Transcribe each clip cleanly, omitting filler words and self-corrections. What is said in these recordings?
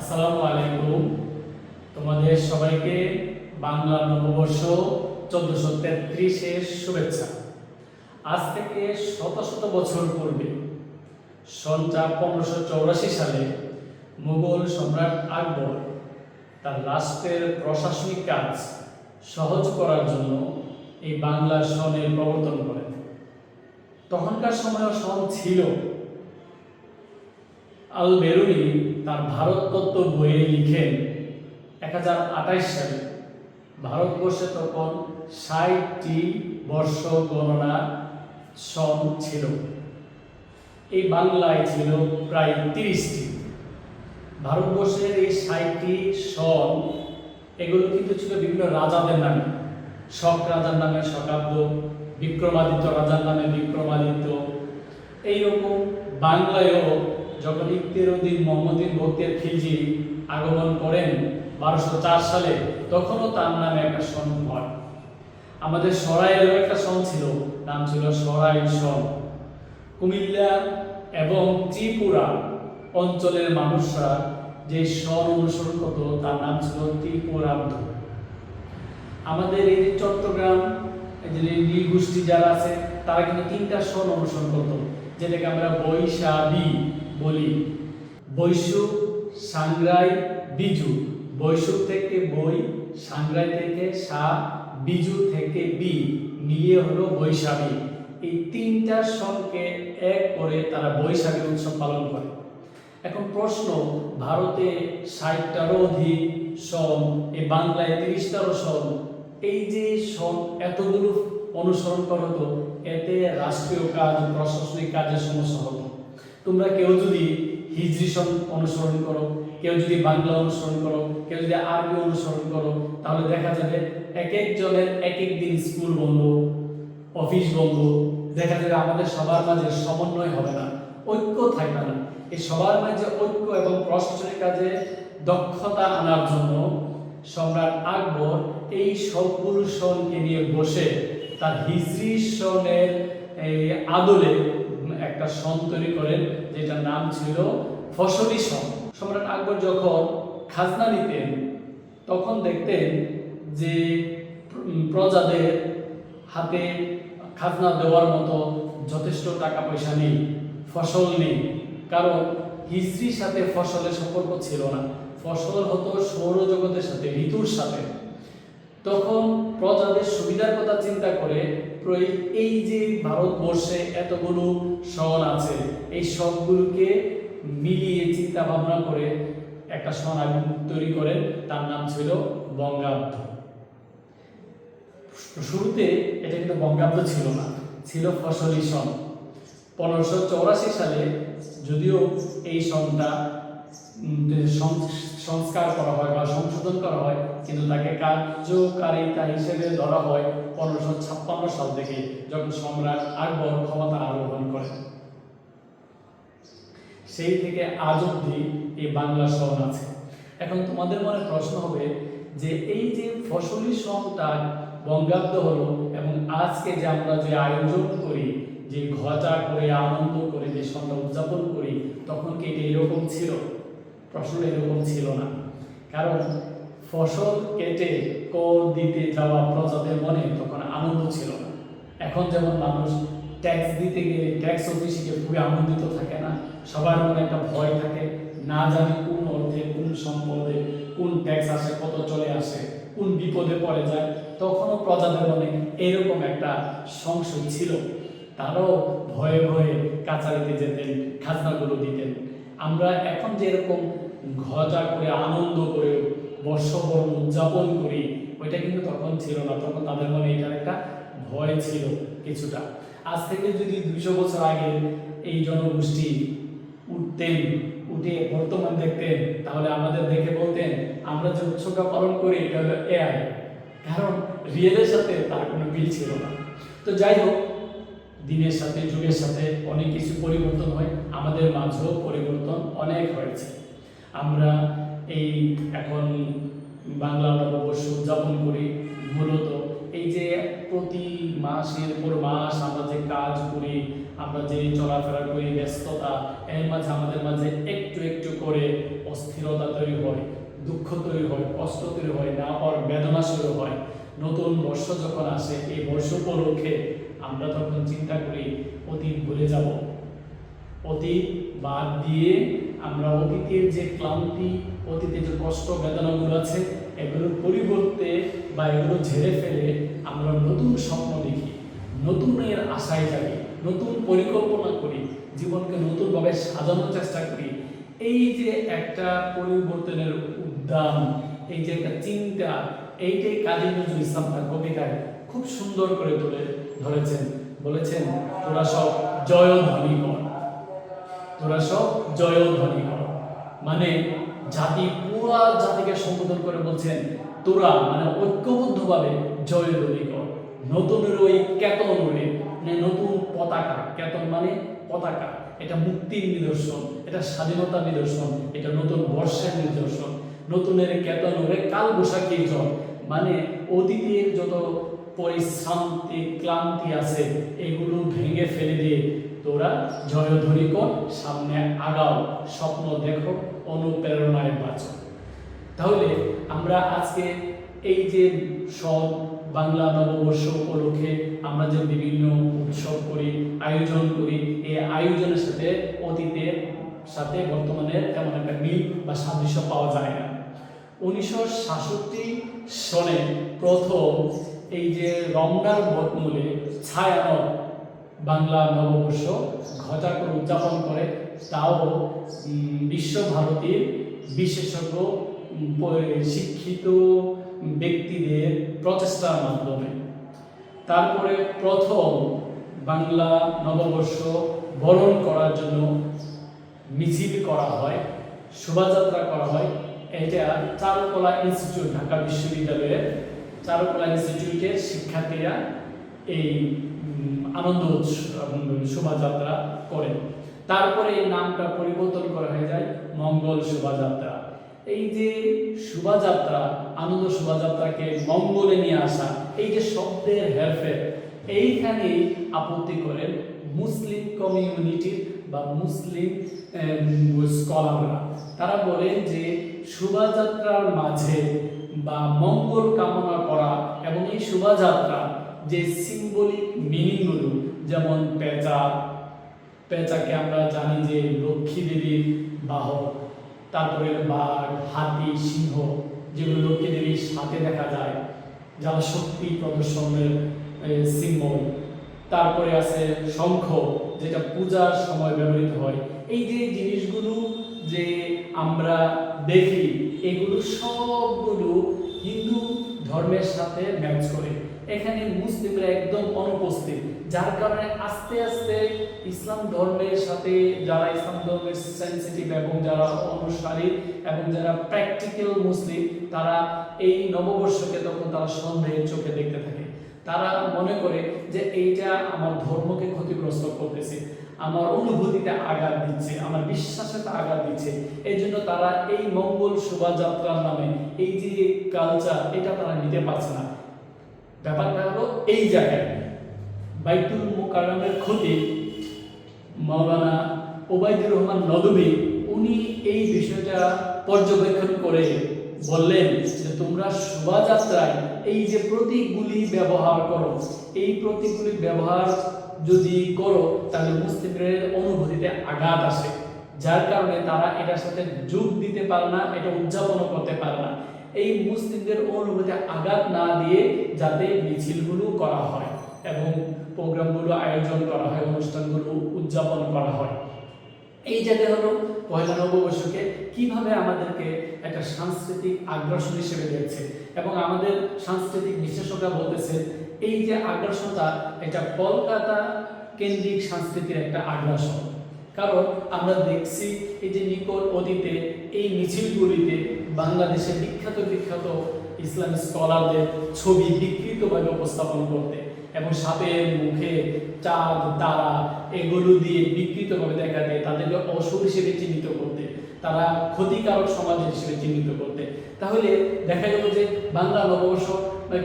আসসালামু আলাইকুম। তোমাদের সবাইকে বাংলা নববর্ষ 1433-এর শুভেচ্ছা। আজ থেকে শত শত বছর পূর্বে সনটা 1584 সালে মুঘল সম্রাট আকবর তার রাষ্ট্রের প্রশাসনিক কাজ সহজ করার জন্য এই বাংলা সনের প্রবর্তন করেন। তখনকার সময় সন ছিল। আল বেরুনি তার ভারত তত্ত্ব বইয়ে লিখেন 1028 সালে ভারতবর্ষে তখন 60টি বর্ষ গণনা সন ছিল। এই বাংলায় ছিল প্রায় 30টি। ভারতবর্ষের এই 60টি সন এগুলো কিন্তু ছিল বিভিন্ন রাজাদের নামে। শক রাজার নামে শকাব্দ, বিক্রমাদিত্য রাজার নামে বিক্রমাদিত্য। এইরকম বাংলায়ও যখন ইকতেরউদ্দিন মোহাম্মদীন বখতিয়ার খিলজি আগমন করেন 1204 সালে, তখনও তার নামে একটা সন হয়। আমাদের সরাইয়েরও একটা সন ছিল, নাম ছিল সরাই সন। কুমিল্লা এবং ত্রিপুরা অঞ্চলের মানুষরা যে সন অনুসরণ করত তার নাম ছিল ত্রিপুরাব্দ। আমাদের এই যে চট্টগ্রাম নৃগোষ্ঠী যারা আছে তারা কিন্তু 3টা সন অনুসরণ করত, যেটাকে আমরা বৈশাখী বলি। বৈশু, সাংগ্রাই, বিজু। বৈশু থেকে বই, সাংগ্রাই থেকে সা, বিজু থেকে বি মিলিয়ে হলো বৈশাখী। এই 3টা সনকে এক করে তারা বৈশাখী উৎসব পালন করে। এখন প্রশ্ন, ভারতে 60টারও অধিক সন, এই বাংলায় 30টারও সন, এই যে সন এতগুলো অনুসরণ করা হতো, এতে রাষ্ট্রীয় কাজ, প্রশাসনিক কাজের সমস্যা হতো। তোমরা কেউ যদি হিজরি সন অনুসরণ করো, কেউ যদি বাংলা অনুসরণ করো, কেউ যদি আরবি অনুসরণ করো, তাহলে দেখা যাবে এক একজনের এক এক দিন স্কুল বন্ধ, অফিস বন্ধ। দেখা যাবে আমাদের সবার মাঝে সমন্বয় হবে না, ঐক্য থাকবে না। এই সবার মাঝে ঐক্য এবং প্রশাসনিক কাজে দক্ষতা আনার জন্য সম্রাট আকবর এই সবগুলো সনকে নিয়ে বসে তার হিজরি সনের আদলে একটা সন তৈরি করেন, যেটার নাম ছিল ফসলি সন। সম্রাট আকবর যখন খাজনা নিতেন তখন দেখতেন যে প্রজাদের হাতে খাজনা দেওয়ার মতো যথেষ্ট টাকা পয়সা নেই, ফসল নেই। কারণ হিজরির সাথে ফসলের সম্পর্ক ছিল না, ফসল হতো সৌরজগতের সাথে, ঋতুর সাথে। তখন প্রজাদের সুবিধার কথা চিন্তা করে এই যে ভারতবর্ষে এতগুলো সন আছে, এই সবগুলোকে মিলিয়ে চিন্তা ভাবনা করে একটা সন তৈরি করেন, তার নাম ছিল বঙ্গাব্দ। শুরুতে এটা কিন্তু বঙ্গাব্দ ছিল না, ছিল ফসলি সন। 1584 সালে যদিও এই সনটা সংস্কার করা হয় বা সংশোধন করা হয়, কিন্তু তাকে কার্যকারিতা হিসেবে ধরা হয় 1556 সাল থেকে, যখন সম্রাট আকবর ক্ষমতা আরোহণ করেন। সেই থেকে আজ অবধি এই বাংলা সন আছে। এখন তোমাদের মনে প্রশ্ন হবে যে এই যে ফসলি সনটা বঙ্গাব্দ হলো, এবং আজকে যে আমরা যে আয়োজন করি, যে ঘটা করে আনন্দ করে যে সনটা উদযাপন করি, তখন কি এটা এরকম ছিল? প্রশ্ন এরকম ছিল না। কারণ ফসল কেটে কর দিতে যাওয়া প্রজাদের মনে তখন আনন্দ ছিল না। এখন যেমন মানুষ ট্যাক্স দিতে গেলে ট্যাক্স অফিসে খুবই আনন্দিত থাকে না, সবার মনে একটা ভয় থাকে, না জানি কোন অর্থে, কোন সম্পদে কোন ট্যাক্স আসে, কত চলে আসে, কোন বিপদে পড়ে যায়। তখনও প্রজাদের মনে এরকম একটা সংশয় ছিল। তারাও ভয়ে ভয়ে কাছারিতে যেতেন, খাজনাগুলো দিতেন। আমরা এখন যেরকম ঘটা করে আনন্দ করে বর্ষবরণ উদযাপন করি, ওইটা কিন্তু তখন ছিল না। তখন তাদের মনে এটার একটা ভয় ছিল কিছুটা। আজ থেকে যদি 200 বছর আগে এই জনগোষ্ঠী উঠে বর্তমান দেখতেন, তাহলে আমাদের দেখে বলতেন আমরা যে উৎসবটা পালন করি এটা হলো এআই। কারণ রিয়েলের সাথে তার কোনো মিল ছিল না। তো যাই হোক, দিনের সাথে যুগের সাথে অনেক কিছু পরিবর্তন হয়, আমাদের মাঝেও পরিবর্তন অনেক হয়েছে। আমরা এই এখন বাংলা নববর্ষ উদযাপন করি মূলত এই যে প্রতি মাসের পর মাস আমরা যে কাজ করি, আমরা যে চলাফেরা করি, ব্যস্ততা, এর মাঝে আমাদের মাঝে একটু একটু করে অস্থিরতা তৈরি হয়, দুঃখ তৈরি হয়, কষ্ট তৈরি হয়, না আর বেদনা শুরু হয়। নতুন বর্ষ যখন আসে, এই বর্ষ উপলক্ষে আমরা তখন চিন্তা করি অতীত ভুলে যাব, অতীত বাদ দিয়ে আমরা অতীতের যে ক্লান্তি, অতীতের যে কষ্ট বেদনাগুলো আছে, এগুলোর পরিবর্তে বা এগুলো ঝেড়ে ফেলে আমরা নতুন স্বপ্ন দেখি, নতুনের আশায় জাগি, নতুন পরিকল্পনা করি, জীবনকে নতুনভাবে সাজানোর চেষ্টা করি। এই যে একটা পরিবর্তনের উদ্যান, এই যে একটা চিন্তা, এইটাই কাজী নজরুল ইসলাম তার কবিতায় খুব সুন্দর করে তুলে ধরেছেন। বলেছেন, তোরা সব জয়ধ্বনি কর, তোরা সব জয়ধ্বনি কর। মানে জাতি, পুরা জাতিকে সম্বোধন করে বলছেন, তোরা মানে ঐক্যবদ্ধভাবে জয়ধ্বনি কর। নতুনের ওই কেতন উড়ে, মানে নতুন পতাকা, কেতন মানে পতাকা, এটা মুক্তির নিদর্শন, এটা স্বাধীনতার নিদর্শন, এটা নতুন বর্ষের নিদর্শন। নতুনের কেতন উড়ে কাল বৈশাখী ঝড়, মানে অতীতের যত পরিশ্রান্তি ক্লান্তি আছে এগুলো ভেঙে ফেলে দিয়ে তোরা জয়ধ্বনি কর, সামনে আগাও, স্বপ্ন দেখো, অনুপ্রেরণায় বাঁচো। তাহলে আমরা আজকে এই যে সব বাংলা নববর্ষ উপলক্ষে আমরা যে বিভিন্ন উৎসব করি, আয়োজন করি, এই আয়োজনের সাথে অতীতের সাথে বর্তমানের তেমন একটা মিল বা সাদৃশ্য পাওয়া যায় না। 1966 সনে প্রথম এই যে রমনার বটমূলে ছায়ানট বাংলা নববর্ষ ঘটা করে উদযাপন করে, তাও বিশ্বভারতীর বিশেষজ্ঞ শিক্ষিত ব্যক্তিদের প্রচেষ্টার মাধ্যমে। তারপরে প্রথম বাংলা নববর্ষ বরণ করার জন্য মিছিল করা হয়, শোভাযাত্রা করা হয়। এটা চারুকলা ইনস্টিটিউট, ঢাকা বিশ্ববিদ্যালয়ের চারুকলা ইনস্টিটিউটের শিক্ষার্থীরা এই আনন্দ শোভাযাত্রা করেন। তারপরে এই নামটা পরিবর্তন করা হয়ে যায় মঙ্গল শোভাযাত্রা। এই যে শোভাযাত্রা, আনন্দ শোভাযাত্রাকে মঙ্গলে নিয়ে আসা, এই যে শব্দের হেরফের, এইখানেই আপত্তি করেন মুসলিম কমিউনিটির বা মুসলিম স্কলাররা। তারা বলেন যে শোভাযাত্রার মাঝে বা মঙ্গল কামনা করা এবং এই শোভাযাত্রা যে সিম্বলিক মিনিংগুলো, যেমন পেঁচাকে আমরা জানি যে লক্ষ্মী দেবীর বাহক, তারপরে বাঘ, হাতি, সিংহ, যেগুলো লক্ষ্মী দেবীর সাথে দেখা যায়, যারা শক্তি প্রদর্শনের সিম্বল। তারপরে আছে শঙ্খ, যেটা পূজার সময় ব্যবহৃত হয়। এই যে জিনিসগুলো যে আমরা দেখি, এগুলো সবগুলো হিন্দু ধর্মের সাথে ম্যাচ করে। এখানে মুসলিমরা একদম অনুপস্থিত, যার কারণে আস্তে আস্তে ইসলাম ধর্মের সাথে যারা ইসলাম ধর্মের সেন্সিটিভ এবং যারা অনুসারী এবং যারা প্র্যাকটিক্যাল মুসলিম, তারা এই নববর্ষকে তখন তারা সন্দেহের চোখে দেখতে থাকে। তারা মনে করে যে এইটা আমার ধর্মকে ক্ষতিগ্রস্ত করতেছে, আমার অনুভূতিতে আঘাত দিচ্ছে, আমার বিশ্বাসেতে আঘাত দিচ্ছে। এই জন্য তারা এই মঙ্গল শোভাযাত্রার নামে এই যে কালচার, এটা তারা নিতে পারছে না। ব্যাপারটা হলো এই জায়গায় বাইতুল মুকাররমের খতিব মাওলানা ওবায়দুর রহমান নদভী, উনি এই বিষয়টা পর্যবেক্ষণ করে বললেন যে তোমরা শোভাযাত্রায় এই যে প্রতীকগুলি ব্যবহার করো, এই প্রতীকগুলি ব্যবহার যদি করো তাহলে মুসলিমদের অনুভূতিতে আঘাত আসে, যার কারণে তারা এটার সাথে যোগ দিতে পারে না, এটা উদযাপন করতে পারে না। এই মুসলিমদের অনুভূতিতে আঘাত না দিয়ে যাতে মিছিলগুলো করা হয় এবং প্রোগ্রামগুলো আয়োজন করা হয়, অনুষ্ঠানগুলো উদযাপন করা হয়। এই জায়গা হলো পয়লা নববর্ষকে কিভাবে আমাদেরকে একটা সাংস্কৃতিক আগ্রাসন হিসেবে দেখছে এবং আমাদের সাংস্কৃতিক বিশেষজ্ঞরা বলতেছে এই যে আগ্রাসনটা, এটা কলকাতা কেন্দ্রিক সংস্কৃতির একটা আগ্রাসন। কারণ আমরা দেখছি এই যে নিকট অতীতে এই মিছিলগুলিতে বাংলাদেশের বিখ্যাত ইসলামী স্কলারদের ছবি বিকৃতভাবে উপস্থাপন করতে এবং সাপের মুখে চাঁদ তারা এগুলো দিয়ে বিকৃতভাবে দেখাতে, তাদেরকে অশুভ হিসেবে চিহ্নিত করতে, তারা ক্ষতিকারক সমাজ হিসেবে চিহ্নিত করতে। তাহলে দেখা গেল যে বাংলা নববর্ষ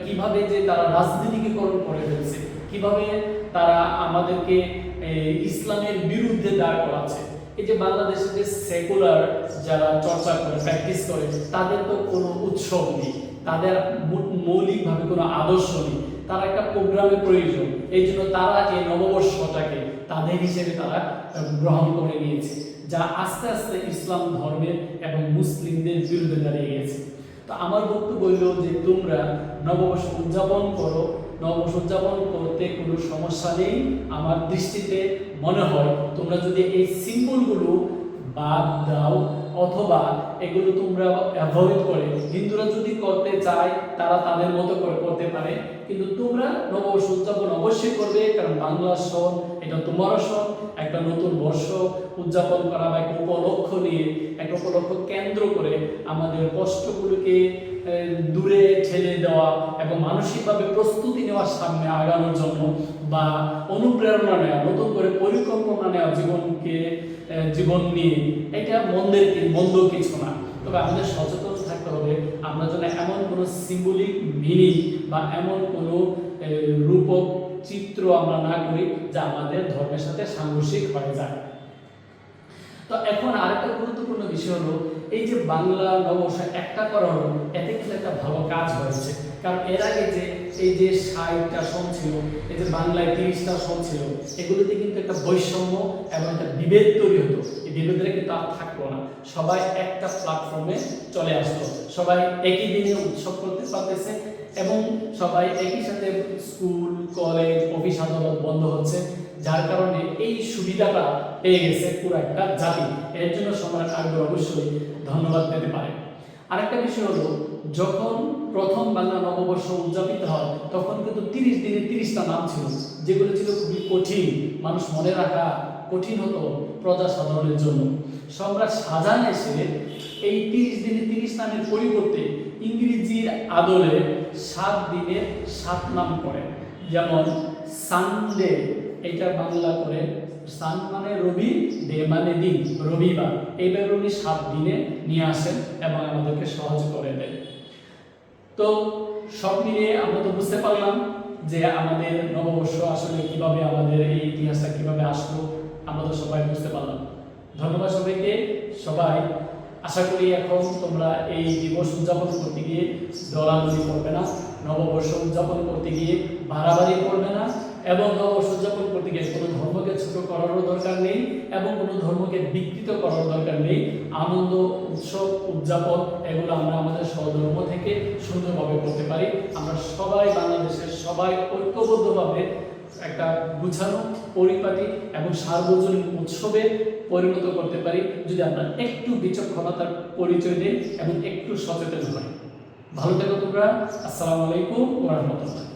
কিভাবে যে তারা রাজনীতিকরণ করে ফেলছে, কিভাবে তারা আমাদেরকে ইসলামের বিরুদ্ধে দাঁড় করাচ্ছে। এই যে বাংলাদেশে যে সেকুলার যারা চর্চা করে প্র্যাকটিস করে তাদের তো কোনো উৎসব নেই, তাদের মৌলিকভাবে কোনো আদর্শ নেই, তারা একটা প্রোগ্রামের প্রয়োজন, এই জন্য তারা এই নববর্ষটাকে তাদের হিসেবে তারা গ্রহণ করে নিয়েছে, যা আস্তে আস্তে ইসলাম ধর্মের এবং মুসলিমদের বিরুদ্ধে দাঁড়িয়ে গেছে। তো আমার বক্তব্য হইল যে তোমরা নববর্ষ উদযাপন করো, নববর্ষ উদযাপন করতে কোনো সমস্যা নেই। আমার দৃষ্টিতে মনে হয় তোমরা যদি এই সিম্বলগুলো বাদ দাও অথবা এগুলো তোমরা অ্যাভয়েড করে, হিন্দুরা যদি করতে চায় তারা তাদের মতো করে করতে পারে, কিন্তু তোমরা নববর্ষ উদযাপন অবশ্যই করবে, কারণ বাংলা সন এটা তোমারও সন। একটা নতুন বর্ষ উদযাপন করা বা একটা উপলক্ষ নিয়ে, একটা উপলক্ষ কেন্দ্র করে আমাদের কষ্টগুলোকে দূরে ঠেলে দেওয়া এবং মানসিকভাবে প্রস্তুতি নেওয়া সামনে আগানোর জন্য বা অনুপ্রেরণা নেওয়া, নতুন করে পরিকল্পনা নেওয়া জীবন নিয়ে, এটা মন্দ কিছু না। তবে আমাদের সচেতন থাকতে হবে, আমরা যেন এমন কোনো সিম্বলিক মিনিং বা এমন কোনো রূপক চিত্র আমরা না করি যা আমাদের ধর্মের সাথে সাংঘর্ষিক হয়ে যায়। তো এখন আরেকটা গুরুত্বপূর্ণ বিষয় হলো এই যে বাংলা নববর্ষ একটা করা হলো, এতে কিন্তু একটা ভালো কাজ হয়েছে। কারণ এর আগে যে এই যে 60টা সন ছিল, এই যে বাংলায় 30টা সন ছিল, এগুলোতে কিন্তু একটা বৈষম্য এবং একটা বিভেদ তৈরি হতো। এই বিভেদটা কিন্তু আর থাকলো না, সবাই একটা প্ল্যাটফর্মে চলে আসলো, সবাই একই দিনে উৎসব করতে পারতেছে এবং সবাই একই সাথে স্কুল কলেজ অফিস আদালত বন্ধ হচ্ছে, যার কারণে এই সুবিধাটা পেয়ে গেছে পুরো একটা জাতি। এর জন্য সম্রাট আকবর অবশ্যই ধন্যবাদ পেতে পারে। আরেকটা বিষয় হলো, যখন প্রথম বাংলা নববর্ষ উদযাপিত হয় তখন কিন্তু 30 দিনে 30টা নাম ছিল, যেগুলো ছিল খুবই কঠিন, মানুষ মনে রাখা কঠিন হতো প্রজা সাধারণের জন্য। সম্রাট শাহজাহান এসে এই 30 দিনে 30 নামের পরিবর্তে ইংরেজির আদলে 7 দিনে 7 নাম করেন। যেমন সানডে, এটা বাংলা করে সান মানে রবি, ডে মানে দিন, রবিবার, এইভাবে উনি 7 দিনে নিয়ে আসেন এবং আমাদেরকে সহজ করে দেন। তো সব মিলিয়ে আমরা তো বুঝতে পারলাম যে আমাদের নববর্ষ আসলে কিভাবে, আমাদের এই ইতিহাসটা কিভাবে আসলো, আমরা তো সবাই বুঝতে পারলাম। ধন্যবাদ সবাইকে। সবাই আশা করি এখন তোমরা এই দিবস উদযাপন করতে গিয়ে দলাদলি করবে না, নববর্ষ উদযাপন করতে গিয়ে বাড়াবাড়ি করবে না, এবং নববর্ষ উদযাপন করতে গিয়ে কোনো ধর্মকে ছোট করারও দরকার নেই এবং কোনো ধর্মকে বিকৃত করার দরকার নেই। আনন্দ উৎসব উদযাপন এগুলো আমরা আমাদের স্বধর্ম থেকে সুন্দরভাবে করতে পারি। আমরা সবাই বাংলাদেশের সবাই ঐক্যবদ্ধভাবে একটা গুছানো পরিপাটি এবং সার্বজনীন উৎসবে পরিণত করতে পারি যদি আমরা একটু বিচক্ষণতার পরিচয় দিই এবং একটু সচেতন হই। ভালো থেকো তোমরা। আসসালামু আলাইকুম ওয়া রাহমাতুল্লাহ।